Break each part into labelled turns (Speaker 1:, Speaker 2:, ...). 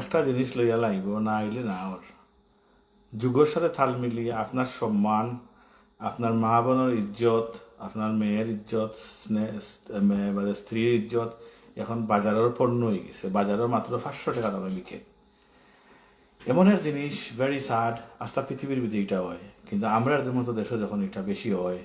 Speaker 1: একটা জিনিস লইয়া লাগব, না আইলে না ওর যুগের সাথে তাল মিলিয়ে আপনার সম্মান, আপনার মা বোনের ইজ্জত, আপনার মেয়ের ইজ্জত, স্ত্রীর ইজ্জত এখন বাজারের পণ্য হয়ে গেছে। বাজারের মাত্র 500 টাকা দামে বিকে। এমন এক জিনিস, ভেরি স্যাড। আস্থা পৃথিবীর ভিতরে এটা হয়, কিন্তু আমরা মতো দেশে যখন এটা বেশি হয়,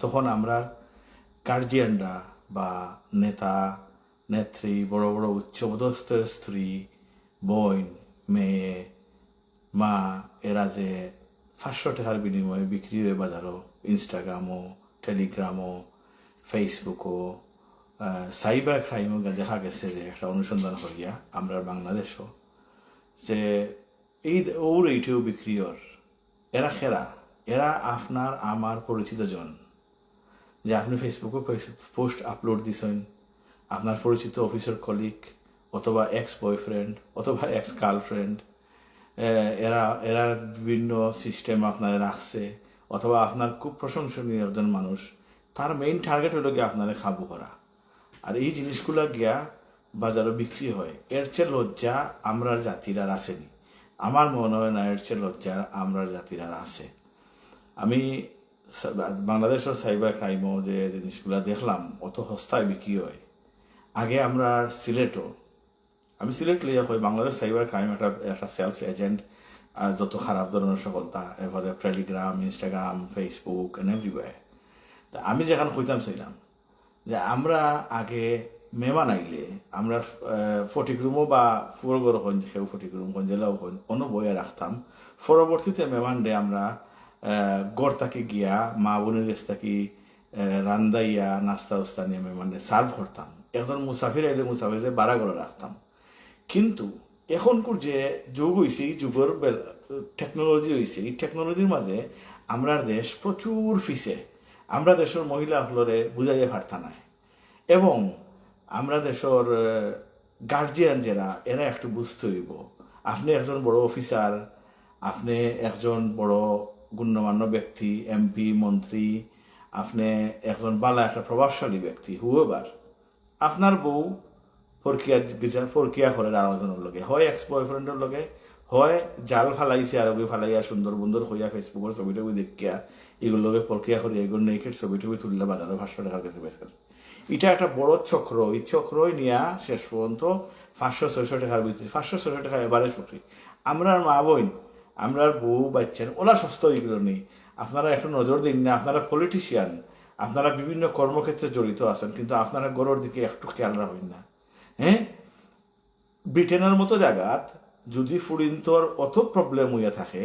Speaker 1: তখন আমরা গার্জিয়ানরা বা নেতা নেত্রী, বড় বড় উচ্চপদস্থের স্ত্রী, বোন, মেয়ে, মা, এরা যে 500 টাকার বিনিময়ে বিক্রি হয়ে বাজারও, ইনস্টাগ্রামও, টেলিগ্রামও, ফেসবুকও, সাইবার ক্রাইমও দেখা গেছে যে একটা অনুসন্ধান করিয়া আমরা বাংলাদেশও যে ওর এইটিও বিক্রি ওর। এরা খেরা, এরা আপনার আমার পরিচিত জন। যে আপনি ফেসবুকে পোস্ট আপলোড দিছেন, আপনার পরিচিত অফিসের কলিগ অথবা এক্স বয়ফ্রেন্ড অথবা এক্স গার্লফ্রেন্ড, এরা বিভিন্ন সিস্টেম আপনারা রাখছে, অথবা আপনার খুব প্রশংসনীয় একজন মানুষ, তার মেইন টার্গেট হলো গিয়ে আপনারা খাবো করা। আর এই জিনিসগুলো গিয়া বাজারে বিক্রি হয়। এর চেয়ে লজ্জা আমরার জাতির আর আসেনি। আমার মনে হয় না এর চেয়ে লজ্জা আমরার জাতির আর আছে। আমি বাংলাদেশের সাইবার ক্রাইমও যে জিনিসগুলো দেখলাম অত সস্তায় বিক্রি হয়। আগে আমরা সিলেটও, আমি সিলেট লইয়া কই, বাংলাদেশ সাইবার ক্রাইম একটা সেলস এজেন্ট, যত খারাপ ধরনের সকলতা, এরপরে Telegram, Instagram, Facebook and everywhere. তা আমি যেখানে কইতাম ছিলাম যে আমরা আগে মেহমান আইলে আমরা ফটিকরুমও বা ফুরগর হন, সেও ফটিকরুম হন, জেলাও হন, অন্য বইয়ে রাখতাম। পরবর্তীতে মেহমান ডে আমরা গড় তাকে গিয়া মা বোনের কাছ থাকি রান্দাইয়া নাস্তা উস্তা নিয়ে মেহমান ডে সার্ভ করতাম। একজন মুসাফির আইলে মুসাফিরে বাড়া করে রাখতাম। কিন্তু এখনকার যে যুগ হয়েছে, এই যুগের টেকনোলজি হয়েছে, এই টেকনোলজির মাঝে আমরা দেশ প্রচুর ফিসে। আমরা দেশের মহিলা হলরে বুঝাইয়া পারতা নাই, এবং আমরা দেশের গার্জিয়ান যারা, এরা একটু বুঝতে হইব। আপনি একজন বড় অফিসার, আপনি একজন বড় গণ্যমান্য ব্যক্তি, এমপি, মন্ত্রী, আপনি একজন বালা একটা প্রভাবশালী ব্যক্তি, হুয়েবার আপনার বউ ফরকিয়া করে আরেকজনের লগে, হয় এক্স বয়ফ্রেন্ডের লগে, হয় জাল ফালাইছে আর ফালাইয়া সুন্দর বন্দর হইয়া ফেসবুকের ছবি টবি দেখিয়া এগুলো লগে প্রক্রিয়া করিয়া এগুলো নেকের ছবি টবি তুললে বাজারে 500 টাকার কাছে বেচার। এটা একটা বড় চক্র। এই চক্রই নিয়া শেষ পর্যন্ত 500-600 টাকার ভিতরে, 500-600 টাকা এবারেজ প্রক্রি। আমরা মা বোন, আমরা বউ বাচ্চান, ওরা সস্তা এগুলো নেই। আপনারা একটু নজর দিন না। আপনারা পলিটিশিয়ান, আপনারা বিভিন্ন কর্মক্ষেত্রে জড়িত আছেন, কিন্তু আপনারা গড়ের দিকে একটু খেয়াল রাখেন না। হ্যাঁ, ব্রিটেনের মতো জায়গাত যদি ফুরিন্তর অত প্রবলেম হইয়া থাকে,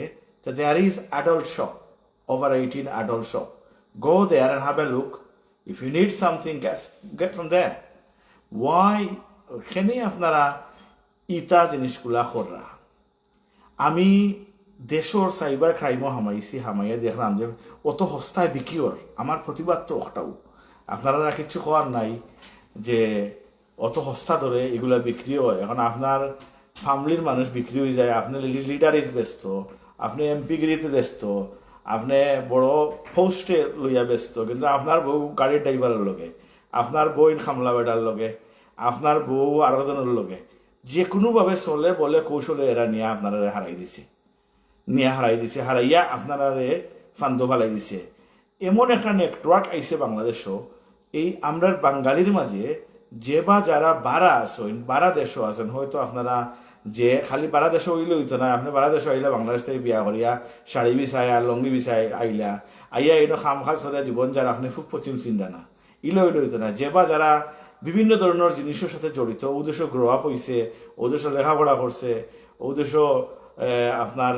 Speaker 1: there is adult shop, over 18 adult shop. Go there and have a look. If you need something, get from there. Why এখানে আপনারা ইতা জিনিসগুলা কররা? আমি দেশর সাইবার ক্রাইমও হামাইয়া দেখলাম যে অত সস্তায় বিকিওর। আমার প্রতিবাদ তো ওটাও, আপনারা কিছু হওয়ার নাই যে অত সস্তা ধরে এগুলা বিক্রি হয়। এখন আপনার ফ্যামিলির মানুষ বিক্রি হয়ে যায়, আপনি লিডারিতে ব্যস্ত, আপনি এমপিগিরিতে ব্যস্ত, আপনি বড় পোস্টে লইয়া ব্যস্ত, কিন্তু আপনার বউ গাড়ির ড্রাইভারের লগে, আপনার বইন খামলা বেটার লগে, আপনার বউ আরো জনের লগে যে কোনোভাবে চলে বলে কৌশলে এরা নিয়ে আপনারা হারাই দিছে, হারাইয়া আপনারা ফান্দ ফালাই দিছে। এমন একটা নেটওয়ার্ক আইছে বাংলাদেশও, এই আমরা বাঙালির মাঝে যে বা যারা বারা আছেন, বারা দেশও আছেন, হয়তো আপনারা যে খালি বারা দেশে হইলে হইতো না, আপনি বারা দেশে আইলা বাংলাদেশ থেকে বিয়া করিয়া শাড়ি বিছাই আর লঙ্গি বিছাই আইয়া এনে খাম খাজ করে জীবন যারা আপনি খুব পশ্চিম চিন্তা না, ইলে হইলে হইতো না। যে বা যারা বিভিন্ন ধরনের জিনিসের সাথে জড়িত, ও দেশ গ্রো আপ হয়েছে, ও দেশ লেখাপড়া করছে, ও দেশ আপনার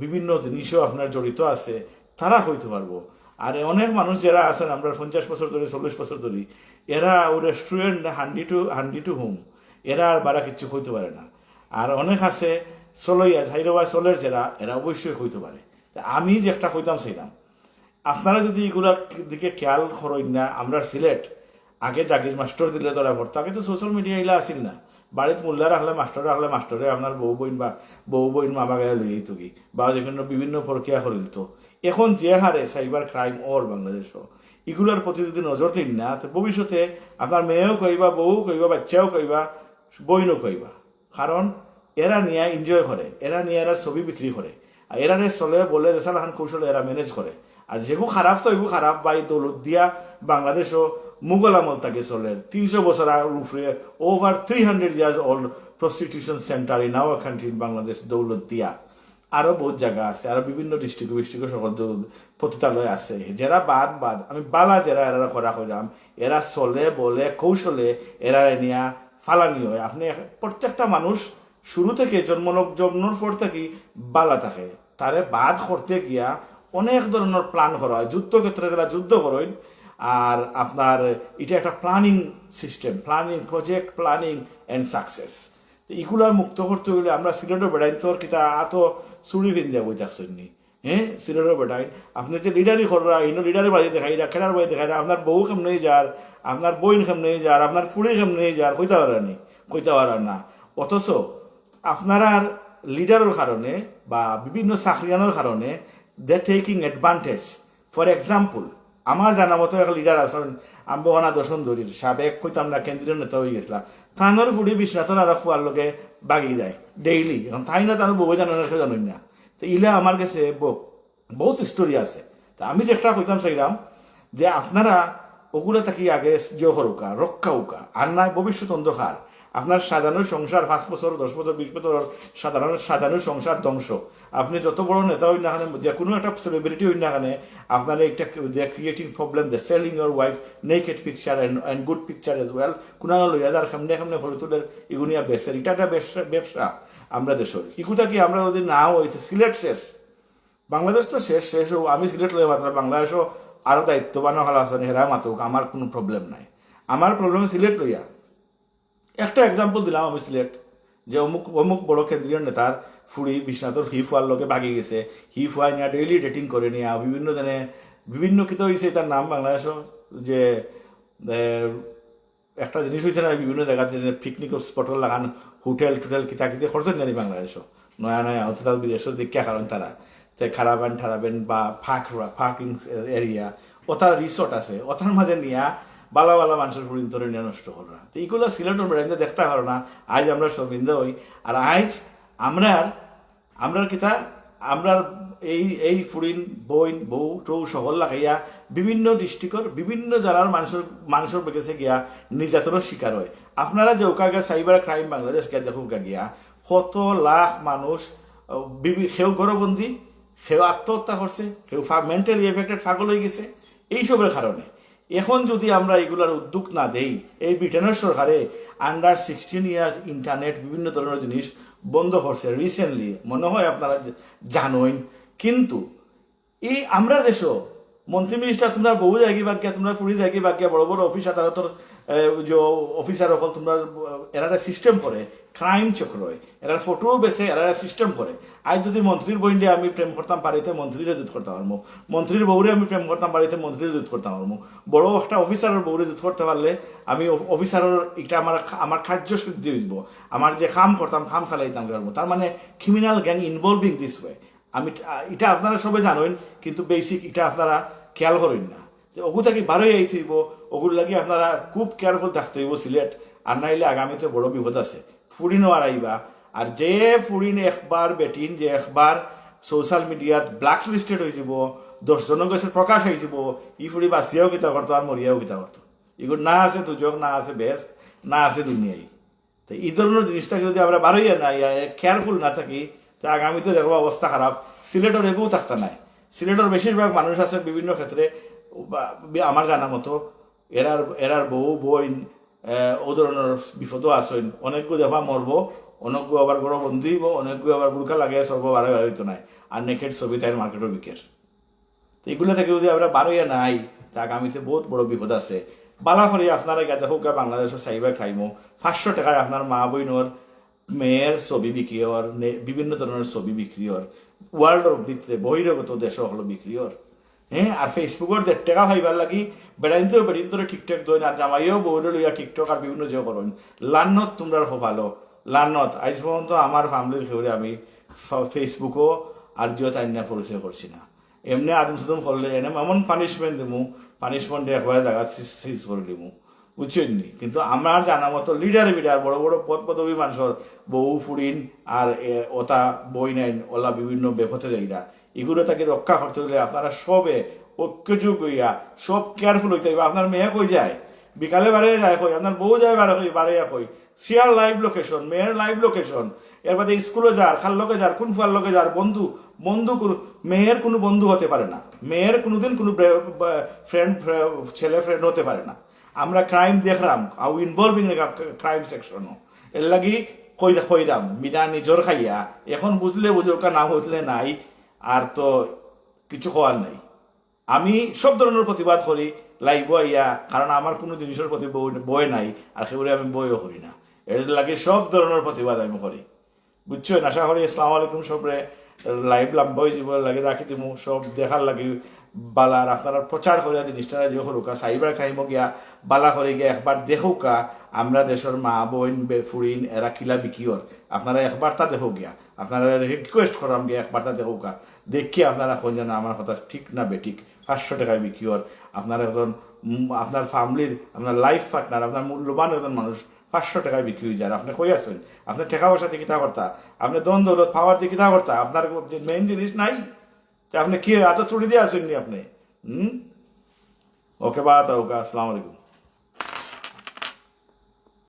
Speaker 1: বিভিন্ন জিনিসও আপনার জড়িত আছে, তারা হইতে পারবো। আর অনেক মানুষ যারা আছেন আমরা 50 বছর ধরে, 40 বছর ধরে, এরা ও রেস্টুরেন্ট হান্ডি টু হোম, এরা আর বারা কিচ্ছু হইতে পারে না। আর অনেক আছে চলইয়া ঝাইরবা চলের যারা, এরা অবশ্যই হইতে পারে। আমি যে একটা হইতাম ছিলাম, আপনারা যদি এগুলার দিকে খেয়াল করেন না। আমরা সিলেট আগে জাগির মাস্টার দিলে ধরা পড়তো। আগে তো সোশ্যাল মিডিয়া এগুলো আসিল না। বাড়িতে মূল্য রাখলে মাস্টারে আপনার বউ বইন মা বাগায় লইয়ে তুকি বা যেখানে বিভিন্ন প্রক্রিয়া করিল। তো এখন যে হারে সাইবার ক্রাইম ওর বাংলাদেশও, এগুলোর প্রতি যদি নজর দিন না, তো ভবিষ্যতে আপনার মেয়েও কইবা, বউ কইবা, বাচ্চাও কইবা, বইনও কইবা, কারণ এরা নিয়ে এনজয় করে, এরা নিয়ে এরা ছবি বিক্রি করে, আর এরারে চলে বলে দেশালাহান কৌশলে এরা ম্যানেজ করে। আর যেগু খারাপ তো এগু খারাপ বা এই দৌলত দিয়া বাংলাদেশও মুঘল আমল তাকে চলে 300 বছর উপরে, over 300 years old prostitution centre in our country in Bangladesh, Daulatdia. আরো বহুত জায়গা আছে, আরো বিভিন্ন ডিস্ট্রিক্ট সকল পতিতালয় আছে, যারা বাদ আমি বালা যারা এরা করা কইরাম, এরা চলে বলে কৌশলে এরা নিয়া ফালানি হয়। আপনি প্রত্যেকটা মানুষ শুরু থেকে জন্মর পর থেকে বালা থাকে, তারে বাদ করতে গিয়া অনেক ধরনের প্ল্যান করা হয়। যুদ্ধক্ষেত্রে যারা যুদ্ধ করেন, আর আপনার এটা একটা planning system, planning project, planning and success. এগুলার মুক্ত করতে হইলে আমরা সিলেটের বেড়াইন তোর কিতা এত চুরি ফিন্দা বই থাকছেননি। হ্যাঁ, সিলেটের বেড়াইন আপনি যে লিডারই করা, ইনো লিডারের বাড়ি দেখাই, খেলার বাড়ি দেখাই, আপনার বউ কেমন যার, আপনার বইন কেমন যার, আপনার ফুড়ি কেমন যার, কইতে পারেন না। অথচ আপনারা লিডারের কারণে বা বিভিন্ন চাকরিয়ানোর কারণে দে টেকিং অ্যাডভান্টেজ। ফর এক্সাম্পল, আমার জানা মতো এক লিডার আছেন, আমি অনা দর্শন ধরির সাবেক কইতাম না কেন্দ্রীয় নেতা হয়ে গেছিলাম, থানোর ফুড়ি বিশ্বনাথর আর ফুয়ার লোকে বাগিয়ে দেয় ডেইলি। এখন তাই না তার বউ জানো না, সে জানুন না। তো ইলা আমার কাছে বহুত স্টোরি আছে। তা আমি যে একটা কইতাম চাইলাম যে আপনারা ওগুলো থাকি আগে যে হরুকা রক্ষা উকা, আর নয় ভবিষ্যৎ অন্ধকার। আপনার সাজানো সংসার 5 বছর 10 বছর 20 বছর সাজানো সংসার ধ্বংস। আপনি যত বড় নেতা হই না কেন, যে কোনো একটা সেলিব্রিটি হই না কেন, আপনার একটা they creating problem, they selling your wife naked picture and good picture as well, কোনো লইয়া যার সামনে ভরে তুলের ইগুনিয়া বেসের, এটা একটা ব্যবসা আমরা দেশের। ইগুতা কি আমরা যদি না হইতে সিলেট শেষ, বাংলাদেশ তো শেষ। আমি সিলেট লইয়া মাত্র, বাংলাদেশও আরও দায়িত্ববান হল আছেন, হেরা মাতুক, আমার কোনো প্রবলেম নাই। আমার প্রবলেম সিলেট লইয়া। একটা এক্সাম্পল দিলাম আমি সিলেট, যে অমুক বড় কেন্দ্রীয় নেতার ফুড়ি বিশ্বনাথর হি ফুয়ার লোকে ভাগি গেছে, হি ফুয়া নিয়ে ডেইলি ডেটিং করে নিয়ে বিভিন্ন কিত হয়েছে তার নাম বাংলাদেশও, যে একটা জিনিস হয়েছে না বিভিন্ন জায়গাতে যে পিকনিক স্পটর লাগান, হোটেল টোটেল কিতা কিতে খরচ নেই বাংলাদেশও, নয়া হতে তার বিদেশের দীক্ষা কারণ তারা খারাবেন বা ফাঁকিং এরিয়া, ওটার রিসোর্ট আছে, ওটার মাঝে নিয়ে বালা মানুষের পরিন্তরে নিয়ে নষ্ট করো না। তো এইগুলো সিলেটের বেড়াইতে দেখতে পারো না। আজ আমরা শর্মিন্দা হই, আর আজ আমরা কিতা আমরা এই ফুরিন বইন বউ টৌ সকল লাগাইয়া বিভিন্ন ডিস্ট্রিক্টর বিভিন্ন জেলার মানুষের গেছে গিয়া নির্যাতনের শিকার হয়। আপনারা যে ওকা সাইবার ক্রাইম বাংলাদেশ গিয়া দেখো গিয়া কত লাখ মানুষ সেও গরবন্দি, সেও আত্মহত্যা করছে, কেউ মেন্টালি এফেক্টেড পাগল হয়ে গেছে এইসবের কারণে। এখন যদি আমরা এগুলার উদ্যোগ না দেই, এই ব্রিটেনের সরকারে আন্ডার 16 ইয়ার্স ইন্টারনেট বিভিন্ন ধরনের জিনিস বন্ধ করছে রিসেন্টলি, মনে হয় আপনারা জানোই। কিন্তু এই আমরা দেশও মন্ত্রী মিনিস্টার তোমরা বহু জায়গায় বাগিয়া, তোমরা পুরী জায়গায় বাগিয়া, বড় বড় অফিস আদালতর যে অফিসার হল তোমরা এরা সিস্টেম করে ক্রাইম চক্র হয়, এরা ফটোও বেছে, এরা সিস্টেম করে। আজ যদি মন্ত্রীর বইন্ডে আমি প্রেম করতাম পারিতে মন্ত্রীরে জুত করতাম পারবো, মন্ত্রীর বউরে আমি প্রেম করতাম পারিতে মন্ত্রীরে জুত করতাম পারবো, বড় একটা অফিসারের বউরে জুত করতে পারলে আমি অফিসারের এটা আমার কার্য সিদ্ধি হইব, আমার যে কাম করতাম কাম চালাইতাম পারবো। তার মানে criminal gang involving this way. আমি এটা আপনারা সবাই জানেন, কিন্তু বেসিক এটা আপনারা খেয়াল করেন না। ওগু থাকি বারোই আইতে হইব, ওগুর লাগি আপনারা খুব কেয়ারফুল থাকতে হইব সিলেট, আর নাইলে আগামীতে বড় বিপদ আছে। ফুরিনও আর আইবা, আর যে ফুরিন একবার বেটিন, যে একবার সোশ্যাল মিডিয়াত ব্ল্যাক লিস্টেড হয়ে যাব, 10 জনের কাছে প্রকাশ হয়ে যাব, ই ফুরি বাঁচিয়াও কিতা করতো আর মরিয়াও কিতা করতো। এগুলো না আছে দুযোগ, না আছে বেশ, না আছে দুনিয়ায়। তো এই ধরনের জিনিসটাকে যদি আমরা বারোই না কেয়ারফুল না থাকি, তো আগামীতে দেখবো অবস্থা খারাপ। সিলেটের এগেও থাকতে নাই। সিলেটের বেশিরভাগ মানুষ আছে বিভিন্ন ক্ষেত্রে আমার জানা মতো এরার বউ বইন ও ধরনের বিপদও আসেন। অনেকগুলো দেখা মরবো, অনেকগুলো আবার গড় বন্ধু হইব, অনেকগুলো আবার বুড়কা লাগিয়ে সর্ব বাড়াই হইতো নাই, আর নেকেট ছবি তাই মার্কেটের বিকের। তো এগুলো থেকে যদি আমরা বারোইয়া নাই, তা আগামীতে বহুত বড় বিপদ আছে। বালা করে আপনারা গা দেখো গা বাংলাদেশের সাইবার ক্রাইমও 500 টাকায় আপনার মা বইনর মেয়ের ছবি বিক্রি হওয়ার, বিভিন্ন ধরনের ছবি বিক্রি হওয়ার, ওয়ার্ল্ডের ভিতরে বহিরাগত দেশ হলো বিক্রি হওয়ার। হ্যাঁ, আর ফেসবুকের 1.5 টাকা পাইবার লাগি বেড়াইতেও বেড়িন্তরে ঠিকঠাক দইন, আর জামাইও বউরে লইয়া টিকটক আর বিভিন্ন যে করেন। লান্নত তোমরা ভালো লান্নত। আজ পর্যন্ত আমার ফ্যামিলির খেয়ে আমি ফেসবুকও আর জিও তাইনা পরিচয় করছি না। এমনি আদম সাদম করলে এনে এমন পানিশমেন্ট দিমু, পানিশমেন্ট একবারে জায়গা সিজ করে দিমু, বুঝছেন নি? কিন্তু আমার জানা মতো লিডারে বিডার বড় বড় পদ পদবী মানুষের বউ ফুড়িন আর ওতা বই নাইন ওলা বিভিন্ন বেপথে যাইরা এগুলো তাকে রক্ষা করতে হলে আপনারা সবে ঐক্যযোগ হইয়া সব কেয়ারফুল হইতে হইবে। আপনার মেয়ে কই যায় বিকালে বাড়িয়ে যায় কই, আপনার বউ যায় বাড়িয়া কই, শেয়ার লাইভ লোকেশন, মেয়ের লাইভ লোকেশন, এর বাদে স্কুলে যার খাল লোকে যার কোন ফুয়ার লোকে যার বন্ধু বন্ধু মেয়ের কোনো বন্ধু হতে পারে না, মেয়ের কোনোদিন কোনো ফ্রেন্ড ছেলে ফ্রেন্ড হতে পারে না। আমরা ক্রাইম দেখলাম আউ ইনভলভিং ক্রাইম সেকশনও এর লাগি কইরাম বিনা নিজর খাইয়া এখন বুঝলে বুঝোকা না হইলে নাই আর তো কিছু হওয়ার নাই। আমি সব ধরনের প্রতিবাদ করি লাইব আইয়া, কারণ আমার কোনো জিনিসের প্রতি বই নাই আর সেগুলো আমি বইও করি না, এর লাগে সব ধরনের প্রতিবাদ আমি করি। বুঝছো? আশা করি আসসালামু আলাইকুম সবরে লাইভ লাম্বই জীবন লাগে রাখি দিমু সব দেখার লাগে বালার আপনারা প্রচার করিয়া জিনিসটা যে করুকা সাইবার ক্রাইমও গিয়া বালা করে গিয়া একবার দেখুকা আমরা দেশের মা বোন ফুরিন এরা কিলা বিকিওর, আপনারা একবার তা দেখো গিয়া, আপনারা রিকোয়েস্ট করাম গিয়া একবার তা দেখুকা, দেখি আপনারা কোন জানা আমার কথা ঠিক না বেঠিক। 500 টাকায় বিকিওর আপনার একজন আপনার ফ্যামিলির আপনার লাইফ পার্টনার আপনার মূল্যবান একজন মানুষ 500 টাকায় বিক্রি হয়ে যায়। আপনি কই আছেন? আপনার টাকা পয়সা দিয়ে কিতা করতা, আপনি দন দৌলত পাওয়ার দিয়ে কিতা করতা, আপনার মেইন জিনিস নাই আপনি কি এত চুরি দিয়ে আসেননি আপনি। ওকে বা আসসালামু আলাইকুম।